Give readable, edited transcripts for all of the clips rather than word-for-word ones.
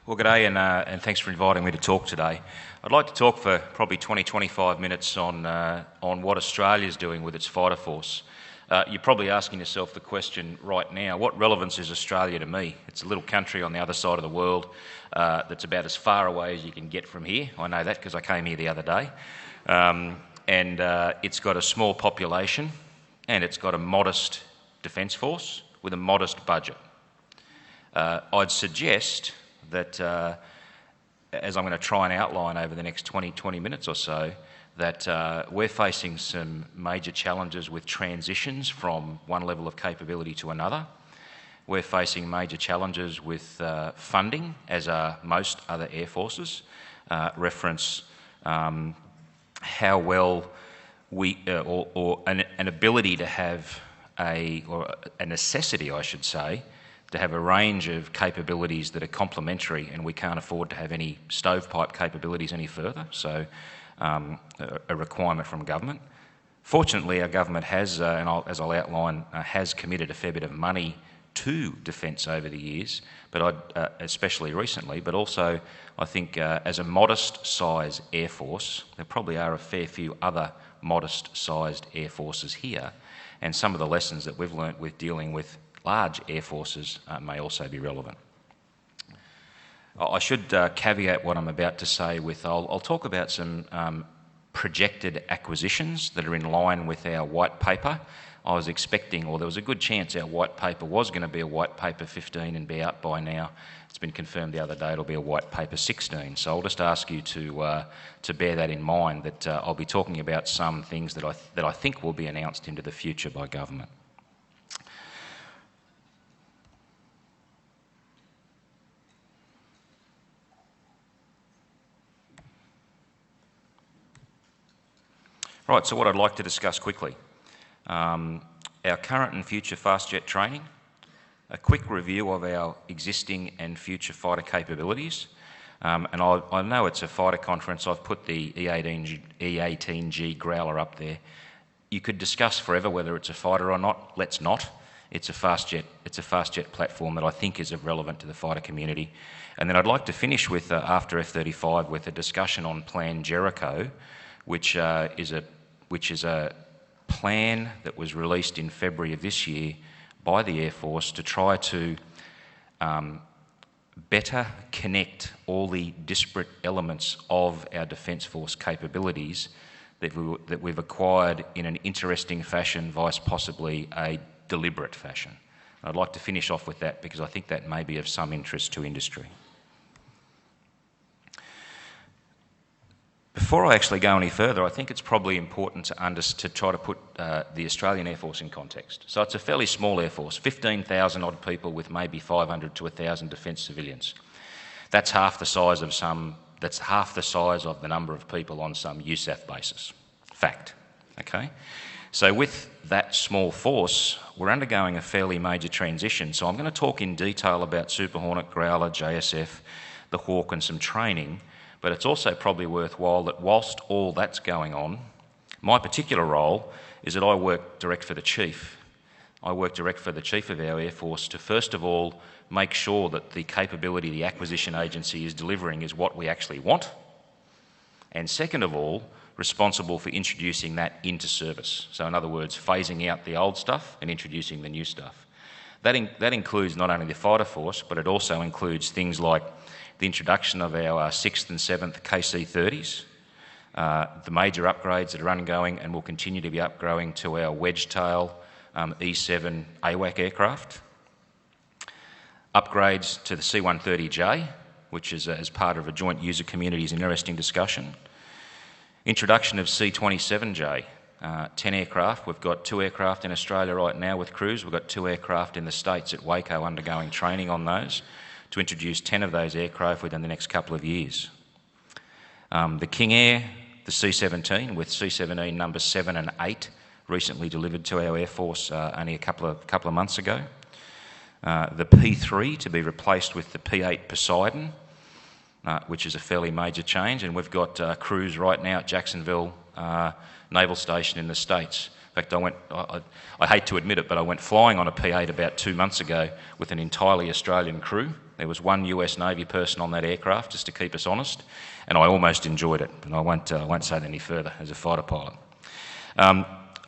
Well, g'day and thanks for inviting me to talk today. I'd like to talk for probably 20-25 minutes on what Australia's doing with its fighter force. You're probably asking yourself the question right now, what relevance is Australia to me? It's a little country on the other side of the world that's about as far away as you can get from here. I know that because I came here the other day. It's got a small population and it's got a modest defence force with a modest budget. I'd suggest that, as I'm going to try and outline over the next 20 minutes or so, that we're facing some major challenges with transitions from one level of capability to another. We're facing major challenges with funding, as are most other air forces. Reference how well we, or an ability to have or a necessity, I should say, to have a range of capabilities that are complementary, and we can't afford to have any stovepipe capabilities any further, so a requirement from government. Fortunately, our government has, as I'll outline, has committed a fair bit of money to defence over the years, but especially recently, but also I think as a modest-sized air force, there probably are a fair few other modest-sized air forces here, and some of the lessons that we've learnt with dealing with large air forces may also be relevant. I should caveat what I'm about to say with, I'll talk about some projected acquisitions that are in line with our white paper. I was expecting, or there was a good chance our white paper was going to be a white paper 15 and be out by now. It's been confirmed the other day it'll be a white paper 16. So I'll just ask you to bear that in mind, that I'll be talking about some things that I think will be announced into the future by government. Right, so what I'd like to discuss quickly. Our current and future fast jet training, a quick review of our existing and future fighter capabilities, and I know it's a fighter conference. I've put the E-18G Growler up there. You could discuss forever whether it's a fighter or not. Let's not. It's a fast jet. It's a fast jet platform that I think is relevant to the fighter community. And then I'd like to finish with, after F-35, with a discussion on Plan Jericho, which is a plan that was released in February of this year by the Air Force to try to better connect all the disparate elements of our Defence Force capabilities that we've acquired in an interesting fashion, vice possibly a deliberate fashion. I'd like to finish off with that because I think that may be of some interest to industry. Before I actually go any further, I think it's probably important to try to put the Australian Air Force in context. So it's a fairly small Air Force, 15,000 odd people with maybe 500 to 1,000 defence civilians. That's half the size of the number of people on some USAF basis. Fact, okay? So with that small force, we're undergoing a fairly major transition. So I'm going to talk in detail about Super Hornet, Growler, JSF, the Hawk and some training. But it's also probably worthwhile that whilst all that's going on, my particular role is that I work direct for the Chief. I work direct for the Chief of our Air Force to first of all make sure that the capability the acquisition agency is delivering is what we actually want, and second of all, responsible for introducing that into service. So in other words, phasing out the old stuff and introducing the new stuff. That includes not only the fighter force, but it also includes things like the introduction of our 6th and 7th KC-30s, the major upgrades that are ongoing and will continue to be upgrowing to our Wedgetail E-7 AWAC aircraft, upgrades to the C-130J, which is as part of a joint user community's interesting discussion, introduction of C-27J, 10 aircraft. We've got 2 aircraft in Australia right now with crews. We've got 2 aircraft in the States at Waco undergoing training on those, to introduce 10 of those aircraft within the next couple of years. The King Air, the C-17 with C-17 numbers 7 and 8 recently delivered to our Air Force only a couple of months ago. The P-3 to be replaced with the P-8 Poseidon, which is a fairly major change, and we've got crews right now at Jacksonville Naval Station in the States. In fact, I hate to admit it, but I went flying on a P-8 about 2 months ago with an entirely Australian crew. There was one US Navy person on that aircraft, just to keep us honest, and I almost enjoyed it, but I won't say that any further as a fighter pilot.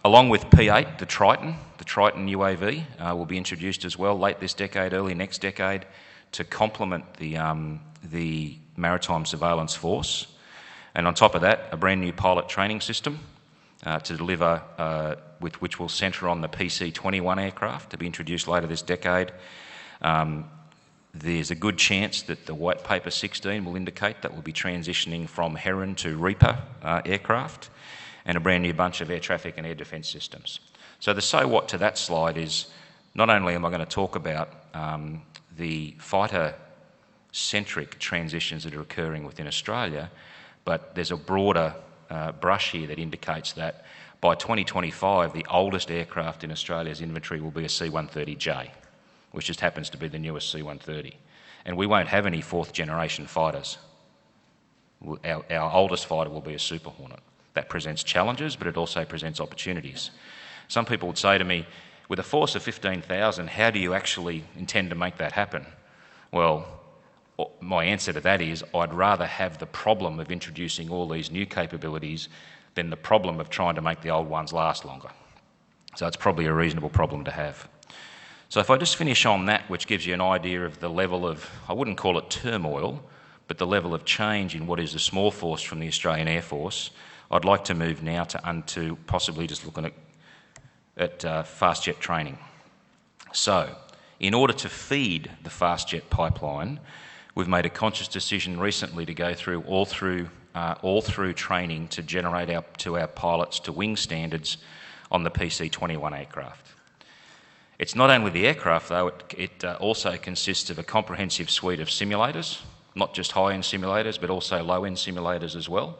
Along with P-8, the Triton UAV will be introduced as well late this decade, early next decade, to complement the Maritime Surveillance Force. And on top of that, a brand new pilot training system to deliver, which will centre on the PC-21 aircraft to be introduced later this decade. There's a good chance that the White Paper 16 will indicate that we'll be transitioning from Heron to Reaper aircraft, and a brand new bunch of air traffic and air defence systems. So the so what to that slide is, not only am I going to talk about the fighter-centric transitions that are occurring within Australia, but there's a broader brush here that indicates that by 2025, the oldest aircraft in Australia's inventory will be a C-130J, which just happens to be the newest C-130. And we won't have any fourth-generation fighters. Our oldest fighter will be a Super Hornet. That presents challenges, but it also presents opportunities. Some people would say to me, with a force of 15,000, how do you actually intend to make that happen? Well, my answer to that is I'd rather have the problem of introducing all these new capabilities than the problem of trying to make the old ones last longer. So it's probably a reasonable problem to have. So if I just finish on that, which gives you an idea of the level of, I wouldn't call it turmoil, but the level of change in what is a small force from the Australian Air Force, I'd like to move now to possibly just looking at fast jet training. So, in order to feed the fast jet pipeline, we've made a conscious decision recently to go through all through training to generate our pilots to wing standards on the PC-21 aircraft. It's not only the aircraft though, it also consists of a comprehensive suite of simulators, not just high-end simulators, but also low-end simulators as well.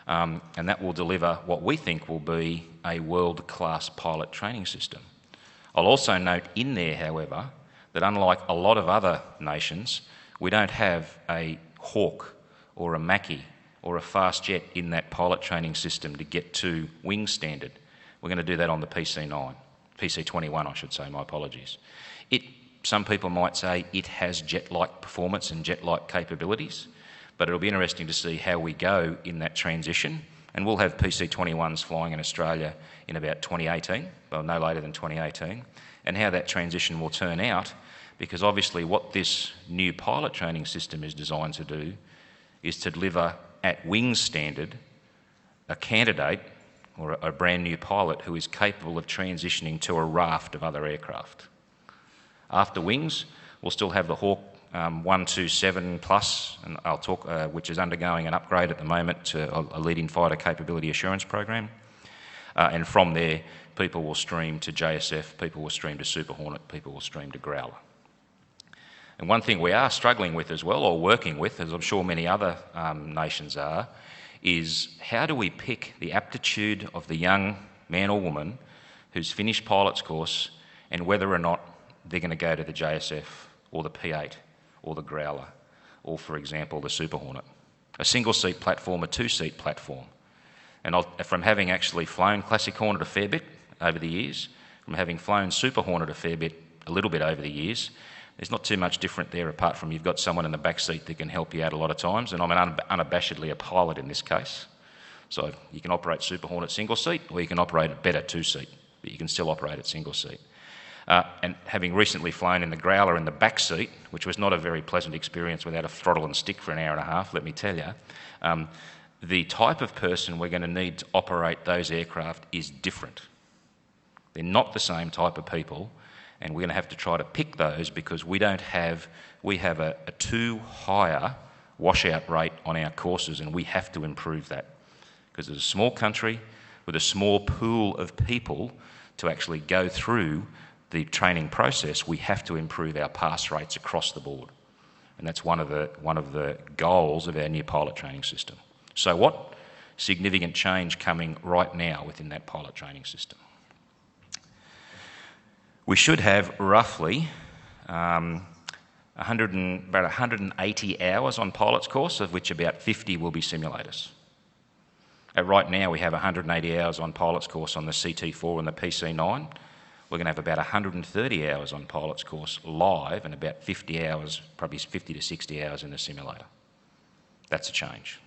And that will deliver what we think will be a world-class pilot training system. I'll also note in there, however, that unlike a lot of other nations, we don't have a Hawk or a Macchi or a fast jet in that pilot training system to get to wing standard. We're going to do that on the PC-21, I should say, my apologies. Some people might say it has jet-like performance and jet-like capabilities, but it'll be interesting to see how we go in that transition. And we'll have PC-21s flying in Australia in about 2018, well, no later than 2018, and how that transition will turn out, because obviously what this new pilot training system is designed to do is to deliver at wing standard a candidate or a brand new pilot who is capable of transitioning to a raft of other aircraft. After wings, we'll still have the Hawk 127 Plus, and I'll talk, which is undergoing an upgrade at the moment to a leading fighter capability assurance program. And from there, people will stream to JSF, people will stream to Super Hornet, people will stream to Growler. And one thing we are struggling with as well, or working with, as I'm sure many other nations are, is how do we pick the aptitude of the young man or woman who's finished pilot's course and whether or not they're going to go to the JSF or the P-8 or the Growler or, for example, the Super Hornet. A single-seat platform, a two-seat platform. And from having actually flown Classic Hornet a fair bit over the years, from having flown Super Hornet a little bit over the years, there's not too much different there apart from you've got someone in the back seat that can help you out a lot of times, and I'm unabashedly a pilot in this case. So you can operate Super Hornet single seat or you can operate it better two-seat, but you can still operate it single seat. And having recently flown in the Growler in the back seat, which was not a very pleasant experience without a throttle and stick for an hour and a half, let me tell you, the type of person we're going to need to operate those aircraft is different. They're not the same type of people, and we're going to have to try to pick those because we have a too higher washout rate on our courses, and we have to improve that. Because as a small country with a small pool of people to actually go through the training process, we have to improve our pass rates across the board. And that's one of the goals of our new pilot training system. So what significant change coming right now within that pilot training system? We should have roughly about 180 hours on pilot's course, of which about 50 will be simulators. Right now we have 180 hours on pilot's course on the CT4 and the PC9. we're going to have about 130 hours on pilot's course live and about 50 hours, probably 50 to 60 hours in the simulator. That's a change.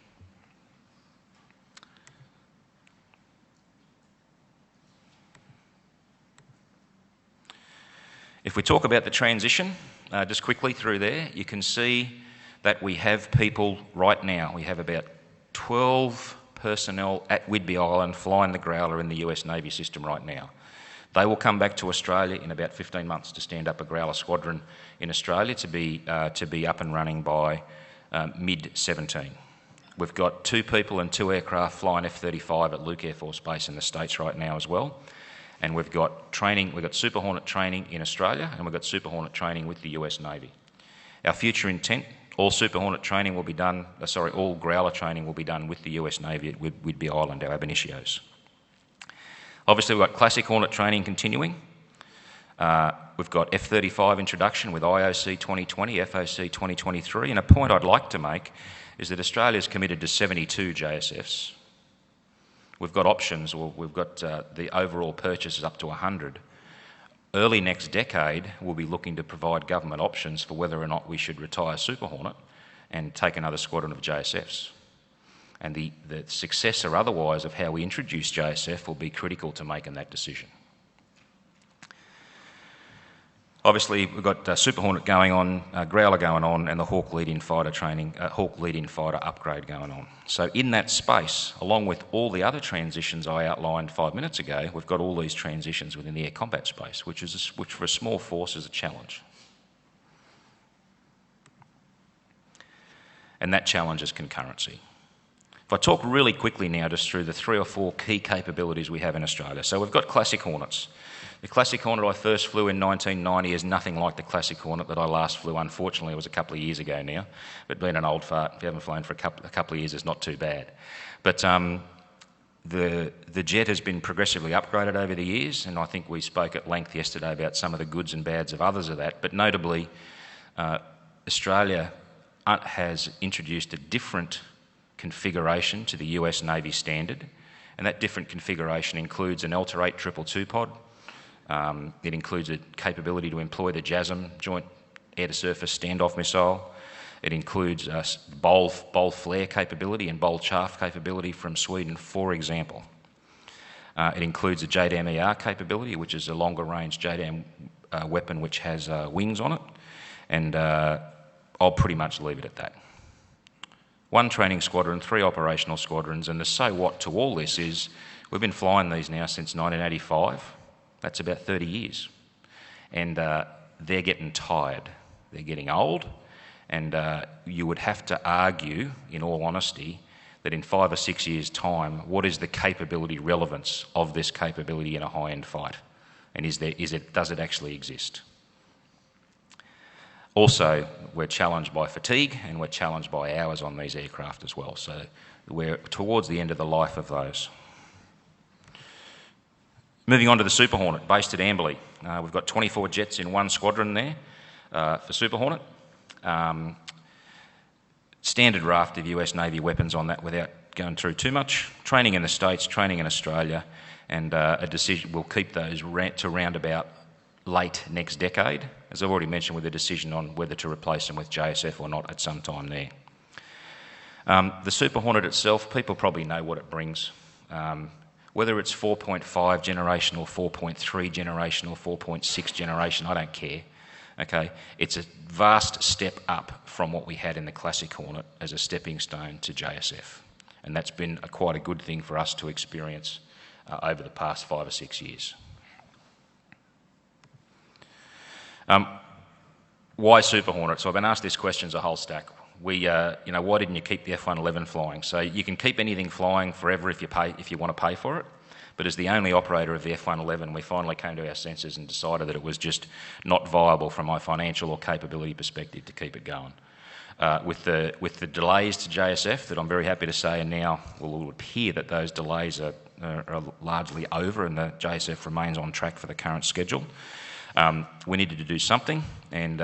If we talk about the transition, just quickly through there, you can see that we have people right now. We have about 12 personnel at Whidbey Island flying the Growler in the US Navy system right now. They will come back to Australia in about 15 months to stand up a Growler squadron in Australia to be up and running by mid-17. We've got 2 people and 2 aircraft flying F-35 at Luke Air Force Base in the States right now as well. And we've got training, we've got Super Hornet training in Australia, and we've got Super Hornet training with the US Navy. Our future intent, all Super Hornet training will be done, all Growler training will be done with the US Navy at Whidbey Island, our ab initios. Obviously we've got Classic Hornet training continuing. We've got F-35 introduction with IOC 2020, FOC 2023, and a point I'd like to make is that Australia's committed to 72 JSFs. We've got options, or we've got the overall purchase is up to 100. Early next decade, we'll be looking to provide government options for whether or not we should retire Super Hornet and take another squadron of JSFs. And the success or otherwise of how we introduce JSF will be critical to making that decision. Obviously, we've got Super Hornet going on, Growler going on, and the Hawk lead-in fighter training, Hawk lead-in fighter upgrade going on. So in that space, along with all the other transitions I outlined 5 minutes ago, we've got all these transitions within the air combat space, which for a small force is a challenge. And that challenge is concurrency. If I talk really quickly now just through the 3 or 4 key capabilities we have in Australia. So we've got Classic Hornets. The Classic Hornet I first flew in 1990 is nothing like the Classic Hornet that I last flew. Unfortunately, it was a couple of years ago now. But being an old fart, if you haven't flown for a couple of years, it's not too bad. But the jet has been progressively upgraded over the years, and I think we spoke at length yesterday about some of the goods and bads of others of that. But notably, Australia has introduced a different configuration to the US Navy standard, and that different configuration includes an Elta-8 222 pod. It includes a capability to employ the JASSM, Joint Air-to-Surface Standoff Missile. It includes bowl flare capability and bowl chaff capability from Sweden, for example. It includes a JDAM-ER capability, which is a longer-range JDAM weapon which has wings on it, and I'll pretty much leave it at that. 1 training squadron, 3 operational squadrons, and the so what to all this is we've been flying these now since 1985. That's about 30 years. And they're getting tired. They're getting old, and you would have to argue, in all honesty, that in 5 or 6 years' time, what is the capability relevance of this capability in a high-end fight? And does it actually exist? Also, we're challenged by fatigue and we're challenged by hours on these aircraft as well. So we're towards the end of the life of those. Moving on to the Super Hornet, based at Amberley. We've got 24 jets in 1 squadron there for Super Hornet. Standard raft of US Navy weapons on that without going through too much. Training in the States, training in Australia, and a decision, we'll keep those to round about late next decade, as I've already mentioned, with a decision on whether to replace them with JSF or not at some time there. The Super Hornet itself, people probably know what it brings. Whether it's 4.5 generation or 4.3 generation or 4.6 generation, I don't care. Okay, it's a vast step up from what we had in the Classic Hornet as a stepping stone to JSF. And that's been quite a good thing for us to experience over the past 5 or 6 years. Why Super Hornet? So I've been asked this question as a whole stack. Why didn't you keep the F-111 flying? So you can keep anything flying forever if you want to pay for it. But as the only operator of the F-111, we finally came to our senses and decided that it was just not viable from my financial or capability perspective to keep it going. With the delays to JSF that I'm very happy to say, and now will appear that those delays are largely over and the JSF remains on track for the current schedule. We needed to do something, and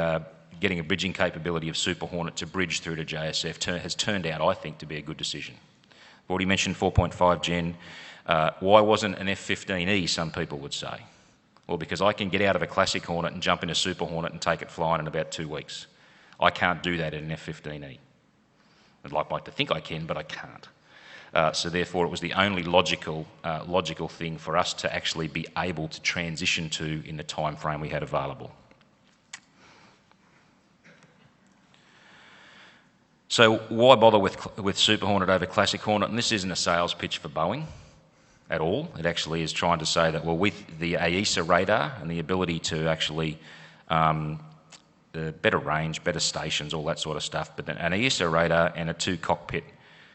getting a bridging capability of Super Hornet to bridge through to JSF has turned out, I think, to be a good decision. I've already mentioned 4.5 gen. Why wasn't an F-15E, some people would say? Well, because I can get out of a Classic Hornet and jump in a Super Hornet and take it flying in about 2 weeks. I can't do that in an F-15E. I'd like to think I can, but I can't. So therefore, it was the only logical thing for us to actually be able to transition to in the time frame we had available. So why bother with Super Hornet over Classic Hornet? And this isn't a sales pitch for Boeing at all. It actually is trying to say that, well, with the AESA radar and the ability to actually better range, better stations, all that sort of stuff, but an AESA radar and a 2-cockpit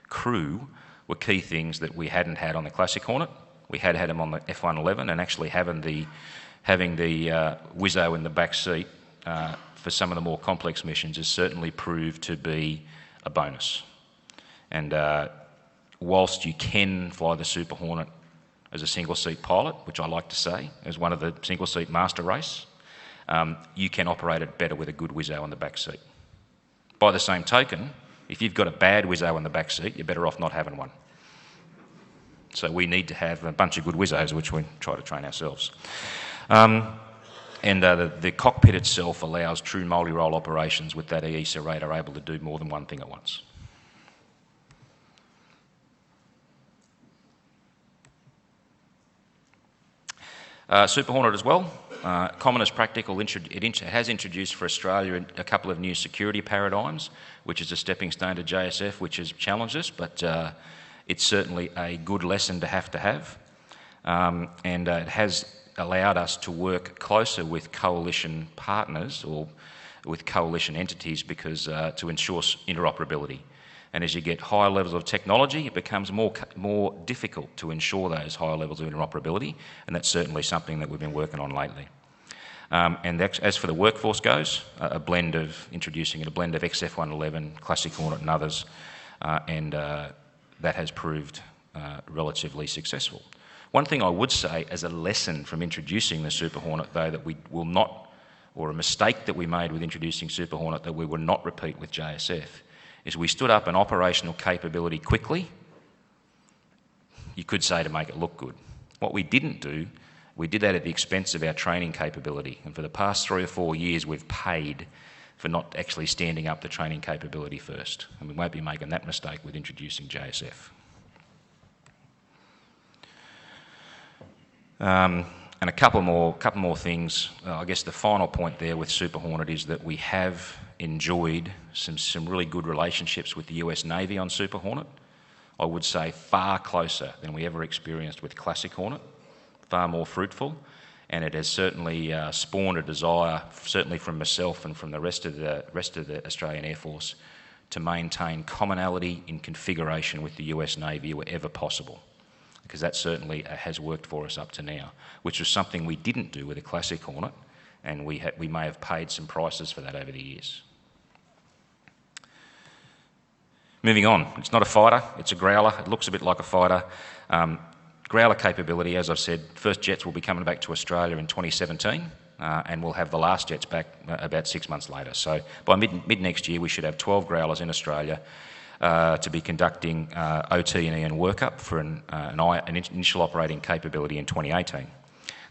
crew were key things that we hadn't had on the Classic Hornet. We had them on the F-111, and actually having the Wizzo in the back seat for some of the more complex missions has certainly proved to be a bonus. And whilst you can fly the Super Hornet as a single-seat pilot, which I like to say, as one of the single-seat master race, you can operate it better with a good Wizzo in the back seat. By the same token, if you've got a bad Wizzo in the back seat, you're better off not having one. So we need to have a bunch of good Wizzos, which we try to train ourselves. The cockpit itself allows true multi-role operations with that AESA radar able to do more than one thing at once. Super Hornet as well. Common as practical, it has introduced for Australia a couple of new security paradigms, which is a stepping stone to JSF, which has challenged us, but it's certainly a good lesson to have. It has allowed us to work closer with coalition partners or with coalition entities because to ensure interoperability. And as you get higher levels of technology, it becomes more difficult to ensure those higher levels of interoperability, and that's certainly something that we've been working on lately. As for the workforce goes, introducing a blend of XF-111, Classic Hornet and others, and that has proved relatively successful. One thing I would say as a lesson from introducing the Super Hornet, though, that we will not, or a mistake that we made with introducing Super Hornet that we will not repeat with JSF, is we stood up an operational capability quickly, you could say to make it look good. What we didn't do, we did that at the expense of our training capability. And for the past 3 or 4 years, we've paid for not actually standing up the training capability first. And we won't be making that mistake with introducing JSF. And a couple more things. I guess the final point there with Super Hornet is that we have enjoyed some really good relationships with the US Navy on Super Hornet. I would say far closer than we ever experienced with Classic Hornet, far more fruitful, and it has certainly spawned a desire, certainly from myself and from the rest of the Australian Air Force, to maintain commonality in configuration with the US Navy wherever possible, because that certainly has worked for us up to now, which was something we didn't do with a Classic Hornet, and we may have paid some prices for that over the years. Moving on, it's not a fighter, it's a Growler. It looks a bit like a fighter. Growler capability, as I've said, first jets will be coming back to Australia in 2017, and we'll have the last jets back about 6 months later. So by mid next year, we should have 12 Growlers in Australia to be conducting OT&E and workup for an initial operating capability in 2018.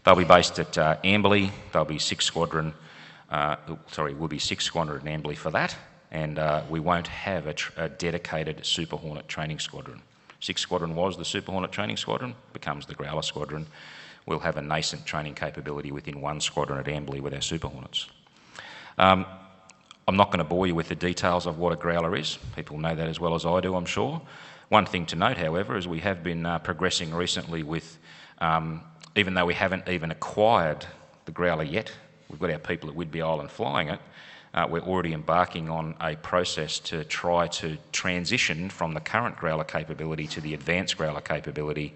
They'll be based at Amberley. They'll be 6th Squadron. We'll be 6th Squadron at Amberley for that, and we won't have a dedicated Super Hornet training squadron. 6th Squadron was the Super Hornet training squadron, becomes the Growler squadron. We'll have a nascent training capability within one squadron at Amberley with our Super Hornets. I'm not going to bore you with the details of what a Growler is. People know that as well as I do, I'm sure. One thing to note, however, is we have been progressing recently with, even though we haven't even acquired the Growler yet, we've got our people at Whidbey Island flying it, we're already embarking on a process to try to transition from the current Growler capability to the advanced Growler capability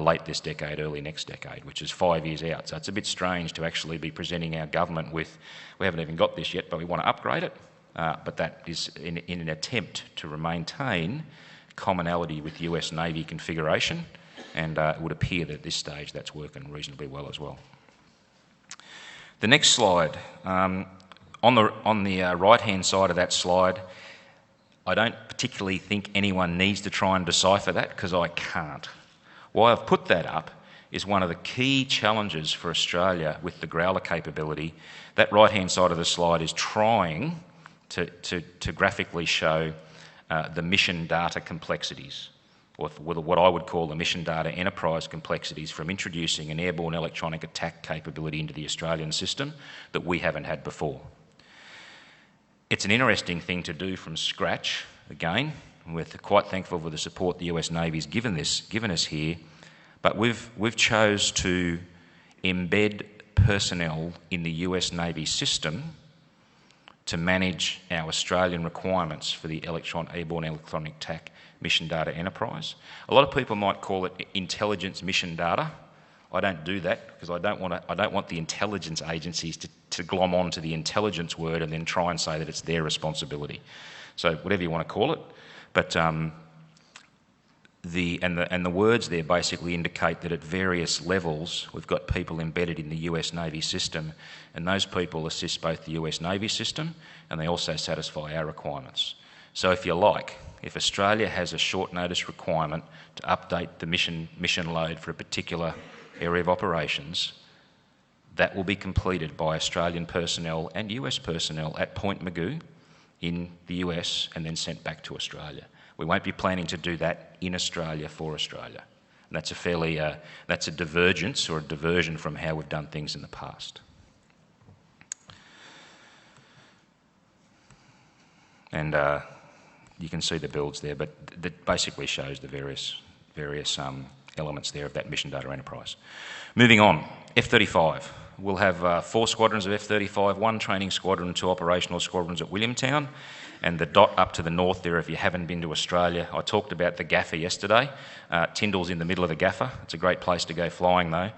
late this decade, early next decade, which is 5 years out. So it's a bit strange to actually be presenting our government with, we haven't even got this yet, but we want to upgrade it. But that is in an attempt to maintain commonality with US Navy configuration, and it would appear that at this stage that's working reasonably well as well. The next slide. On the right-hand side of that slide, I don't particularly think anyone needs to try and decipher that because I can't. Why I've put that up is one of the key challenges for Australia with the Growler capability. That right-hand side of the slide is trying to graphically show the mission data complexities, or what I would call the mission data enterprise complexities from introducing an airborne electronic attack capability into the Australian system that we haven't had before. It's an interesting thing to do from scratch, again. We're quite thankful for the support the US Navy's given us here, but we've chose to embed personnel in the US Navy system to manage our Australian requirements for the airborne electronic attack mission data enterprise. A lot of people might call it intelligence mission data. I don't do that because I don't want the intelligence agencies to glom on to the intelligence word and then try and say that it's their responsibility. So whatever you want to call it, but the words there basically indicate that at various levels we've got people embedded in the US Navy system, and those people assist both the US Navy system and they also satisfy our requirements. So if you like, if Australia has a short notice requirement to update the mission load for a particular area of operations, that will be completed by Australian personnel and US personnel at Point Mugu in the US and then sent back to Australia. We won't be planning to do that in Australia for Australia. And that's that's a divergence or a diversion from how we've done things in the past. And you can see the builds there, but that basically shows the various elements there of that mission data enterprise. Moving on, F-35. We'll have 4 squadrons of F-35, 1 training squadron and 2 operational squadrons at Williamtown. And the dot up to the north there, if you haven't been to Australia, I talked about the Gaffer yesterday. Tyndall's in the middle of the Gaffer. It's a great place to go flying though.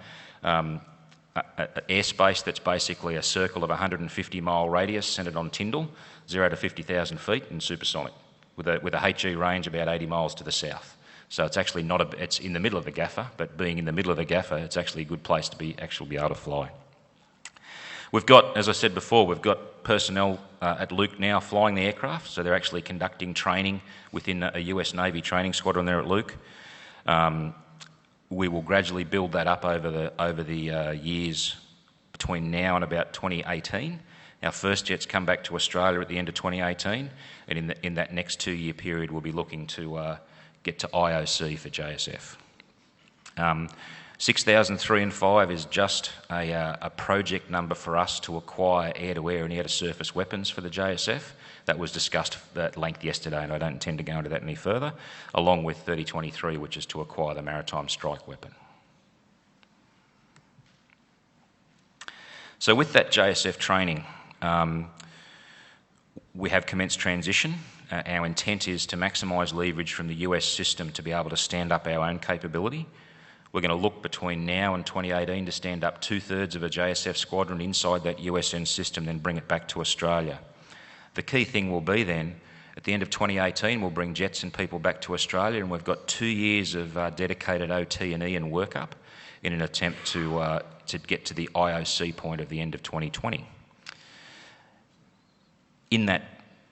Airspace that's basically a circle of 150-mile radius centred on Tyndall, 0 to 50,000 feet and supersonic, with a HE range about 80 miles to the south. So it's actually it's in the middle of the Gaffer, but being in the middle of the Gaffer, it's actually a good place to be able to fly. We've got, as I said before, we've got personnel at Luke now flying the aircraft, so they're actually conducting training within a US Navy training squadron there at Luke. We will gradually build that up over the years between now and about 2018. Our first jets come back to Australia at the end of 2018, and in that next 2-year period, we'll be looking to get to IOC for JSF. 6,003 and 5 is just a project number for us to acquire air-to-air and air-to-surface weapons for the JSF. That was discussed at length yesterday, and I don't intend to go into that any further, along with 3023, which is to acquire the Maritime Strike Weapon. So with that JSF training, we have commenced transition. Our intent is to maximise leverage from the US system to be able to stand up our own capability. We're going to look between now and 2018 to stand up 2/3 of a JSF squadron inside that USN system, then bring it back to Australia. The key thing will be then, at the end of 2018, we'll bring jets and people back to Australia, and we've got 2 years of dedicated OT&E and workup in an attempt to get to the IOC point of the end of 2020. In that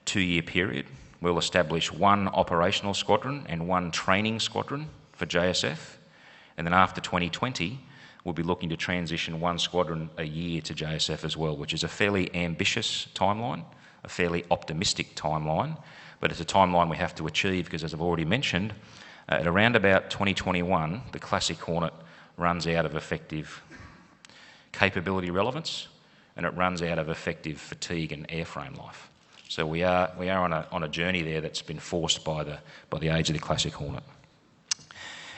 2-year period, we'll establish 1 operational squadron and 1 training squadron for JSF. And then after 2020, we'll be looking to transition 1 squadron a year to JSF as well, which is a fairly ambitious timeline, a fairly optimistic timeline, but it's a timeline we have to achieve because, as I've already mentioned, at around about 2021, the Classic Hornet runs out of effective capability relevance, and it runs out of effective fatigue and airframe life. So we are on a journey there that's been forced by the age of the Classic Hornet.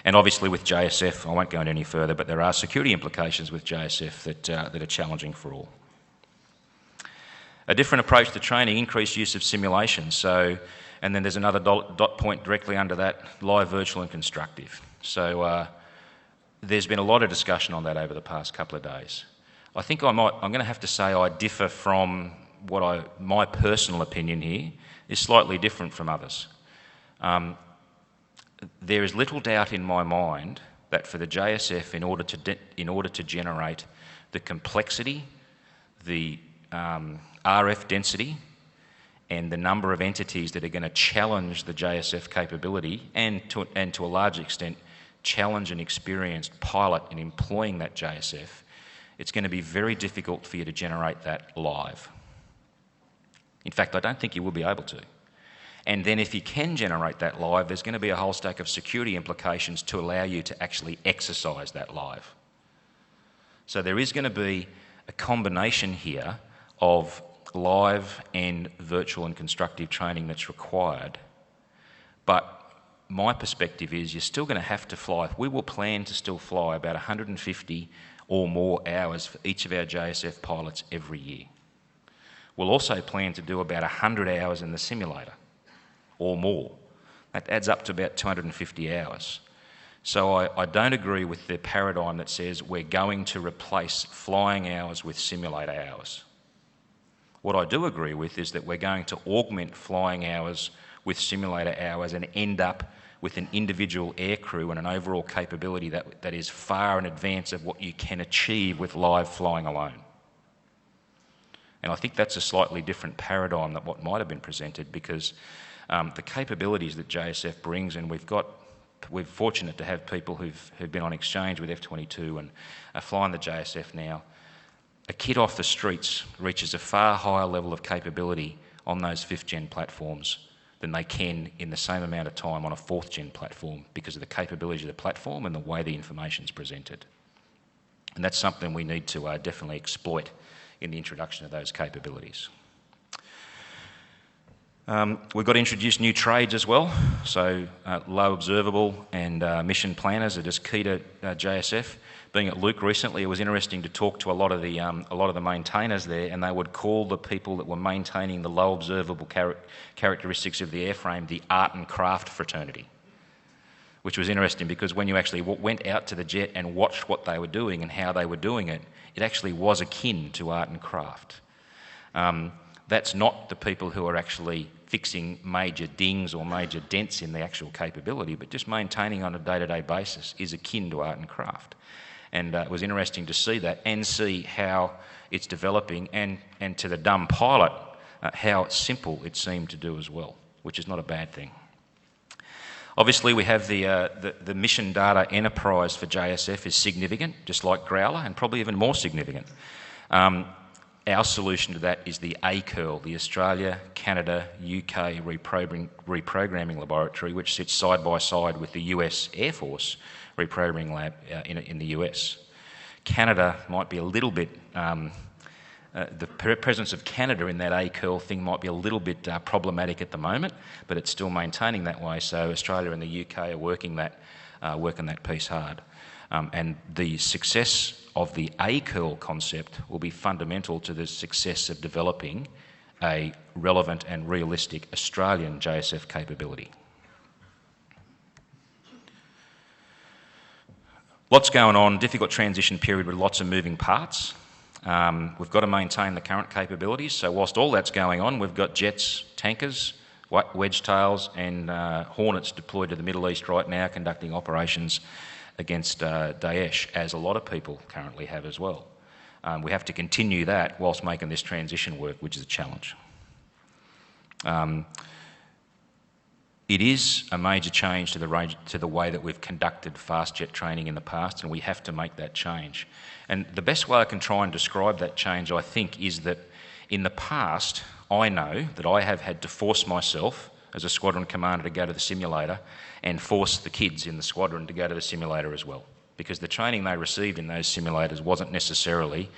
And obviously with JSF, I won't go into any further, but there are security implications with JSF that are challenging for all. A different approach to training, increased use of simulation. And then there's another dot point directly under that, live, virtual and constructive. So there's been a lot of discussion on that over the past couple of days. I think I'm going to have to say I differ from my personal opinion here is slightly different from others. There is little doubt in my mind that for the JSF, in order to generate the complexity, the RF density, and the number of entities that are going to challenge the JSF capability, and to a large extent challenge an experienced pilot in employing that JSF, it's going to be very difficult for you to generate that live. In fact, I don't think you will be able to. And then if you can generate that live, there's going to be a whole stack of security implications to allow you to actually exercise that live. So there is going to be a combination here of live and virtual and constructive training that's required. But my perspective is you're still going to have to fly. We will plan to still fly about 150 or more hours for each of our JSF pilots every year. We'll also plan to do about 100 hours in the simulator or more. That adds up to about 250 hours. So I don't agree with the paradigm that says we're going to replace flying hours with simulator hours. What I do agree with is that we're going to augment flying hours with simulator hours and end up with an individual aircrew and an overall capability that is far in advance of what you can achieve with live flying alone. And I think that's a slightly different paradigm than what might have been presented, because the capabilities that JSF brings, and we're fortunate to have people who've been on exchange with F-22 and are flying the JSF now. A kit off the streets reaches a far higher level of capability on those 5th gen platforms than they can in the same amount of time on a 4th gen platform, because of the capabilities of the platform and the way the information is presented. And that's something we need to definitely exploit in the introduction of those capabilities. We've got to introduce new trades as well. So low observable and mission planners are just key to JSF. Being at Luke recently, it was interesting to talk to a lot of the maintainers there, and they would call the people that were maintaining the low observable characteristics of the airframe the art and craft fraternity, which was interesting because when you actually went out to the jet and watched what they were doing and how they were doing it, it actually was akin to art and craft. That's not the people who are actually fixing major dings or major dents in the actual capability, but just maintaining on a day-to-day basis is akin to art and craft. And it was interesting to see that and see how it's developing, and to the dumb pilot, how simple it seemed to do as well, which is not a bad thing. Obviously, we have the mission data enterprise for JSF is significant, just like Growler, and probably even more significant. Our solution to that is the ACURL, the Australia, Canada, UK Reprogramming Laboratory, which sits side by side with the US Air Force Reprogramming Lab in the US. Canada might be a little bit, the presence of Canada in that ACURL thing might be a little bit problematic at the moment, but it's still maintaining that way. So Australia and the UK are working that piece hard. And the success of the ACURL concept will be fundamental to the success of developing a relevant and realistic Australian JSF capability. Lots going on, difficult transition period with lots of moving parts. We've got to maintain the current capabilities. So whilst all that's going on, we've got jets, tankers, wedge tails and Hornets deployed to the Middle East right now, conducting operations against Daesh, as a lot of people currently have as well. We have to continue that whilst making this transition work, which is a challenge. It is a major change to the way that we've conducted fast jet training in the past, and we have to make that change. And the best way I can try and describe that change, I think, is that in the past, I know that I have had to force myself as a squadron commander to go to the simulator and force the kids in the squadron to go to the simulator as well, because the training they received in those simulators wasn't necessarily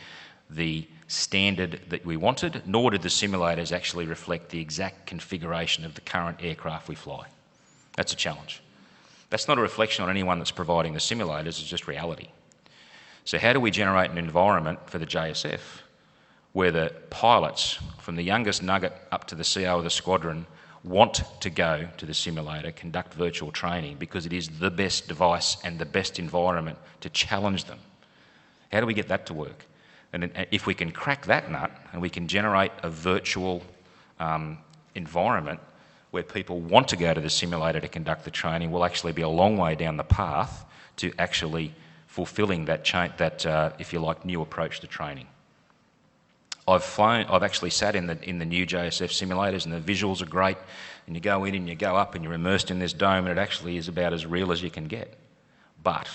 the standard that we wanted, nor did the simulators actually reflect the exact configuration of the current aircraft we fly. That's a challenge. That's not a reflection on anyone that's providing the simulators, it's just reality. So how do we generate an environment for the JSF where the pilots, from the youngest nugget up to the CO of the squadron, want to go to the simulator, conduct virtual training, because it is the best device and the best environment to challenge them? How do we get that to work? And if we can crack that nut and we can generate a virtual environment where people want to go to the simulator to conduct the training, we'll actually be a long way down the path to actually fulfilling that if you like, new approach to training. I've actually sat in the new JSF simulators, and the visuals are great, and you go in and you go up and you're immersed in this dome, and it actually is about as real as you can get. But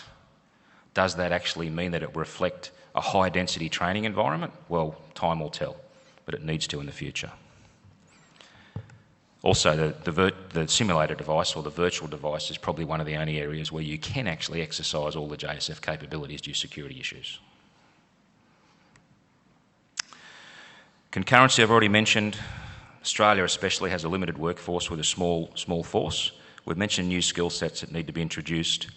does that actually mean that it will reflect a high-density training environment? Well, time will tell, but it needs to in the future. Also, the simulator device or the virtual device is probably one of the only areas where you can actually exercise all the JSF capabilities due to security issues. Concurrency, I've already mentioned. Australia especially has a limited workforce with a small force. We've mentioned new skill sets that need to be introduced.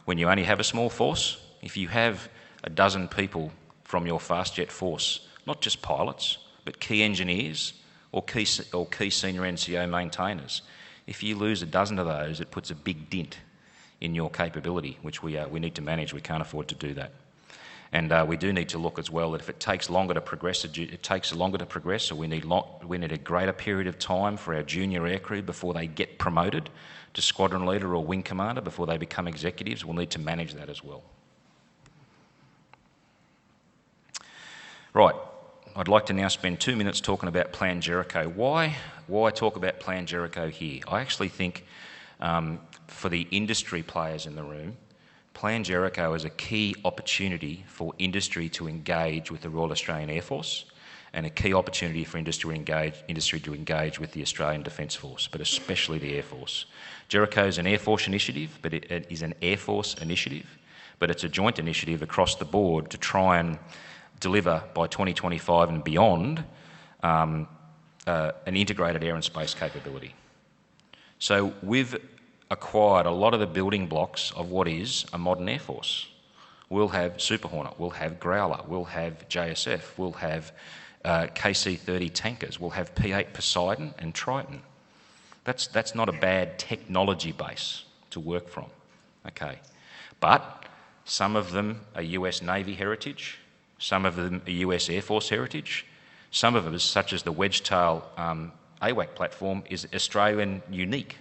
When you only have a small force, if you have a dozen people from your fast jet force, not just pilots, but key engineers or key senior NCO maintainers, if you lose a dozen of those, it puts a big dent in your capability, which we need to manage. We can't afford to do that. And we do need to look as well that if it takes longer to progress, so we need a greater period of time for our junior aircrew before they get promoted to squadron leader or wing commander, before they become executives. We'll need to manage that as well. Right, I'd like to now spend 2 minutes talking about Plan Jericho. Why talk about Plan Jericho here? I actually think for the industry players in the room, Plan Jericho is a key opportunity for industry to engage with the Royal Australian Air Force, and a key opportunity for industry to engage with the Australian Defence Force, but especially the Air Force. Jericho is an Air Force initiative, but it is an Air Force initiative, but it's a joint initiative across the board to try and deliver by 2025 and beyond an integrated air and space capability. So we've acquired a lot of the building blocks of what is a modern Air Force. We'll have Super Hornet, we'll have Growler, we'll have JSF, we'll have KC-30 tankers, we'll have P-8 Poseidon and Triton. That's not a bad technology base to work from, okay? But some of them are US Navy heritage, some of them are US Air Force heritage, some of them, such as the Wedgetail AWAC platform, is Australian unique.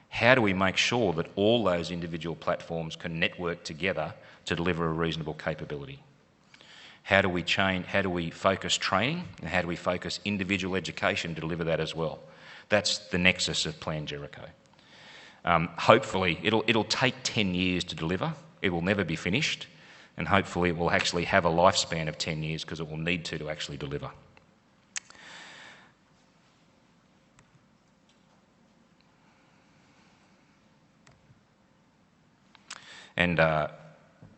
How do we make sure that all those individual platforms can network together to deliver a reasonable capability? How do we focus training, and how do we focus individual education to deliver that as well? That's the nexus of Plan Jericho. Hopefully, it'll take 10 years to deliver. It will never be finished, and hopefully it will actually have a lifespan of 10 years because it will need to actually deliver. And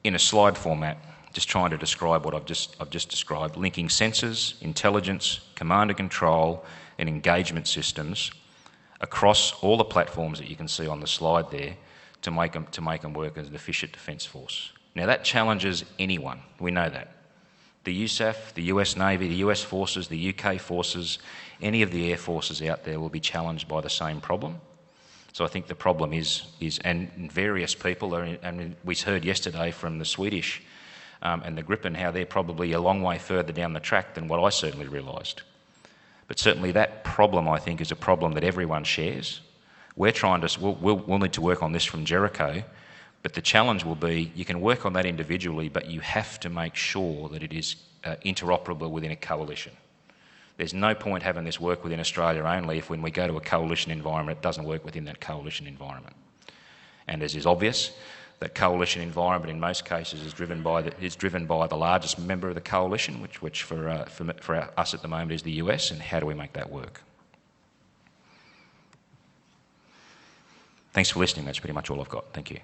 in a slide format, just trying to describe what I've just described, linking sensors, intelligence, command and control, and engagement systems across all the platforms that you can see on the slide there to make them work as an efficient defence force. Now that challenges anyone, we know that. The USAF, the US Navy, the US forces, the UK forces, any of the air forces out there will be challenged by the same problem. So I think the problem is and various people are, and we heard yesterday from the Swedish and the Gripen how they're probably a long way further down the track than what I certainly realised. But certainly that problem, I think, is a problem that everyone shares. We'll need to work on this from Jericho, but the challenge will be you can work on that individually, but you have to make sure that it is interoperable within a coalition. There's no point having this work within Australia only if when we go to a coalition environment, it doesn't work within that coalition environment. And as is obvious, that coalition environment in most cases is driven by the largest member of the coalition, which for us at the moment is the US, and how do we make that work? Thanks for listening. That's pretty much all I've got. Thank you.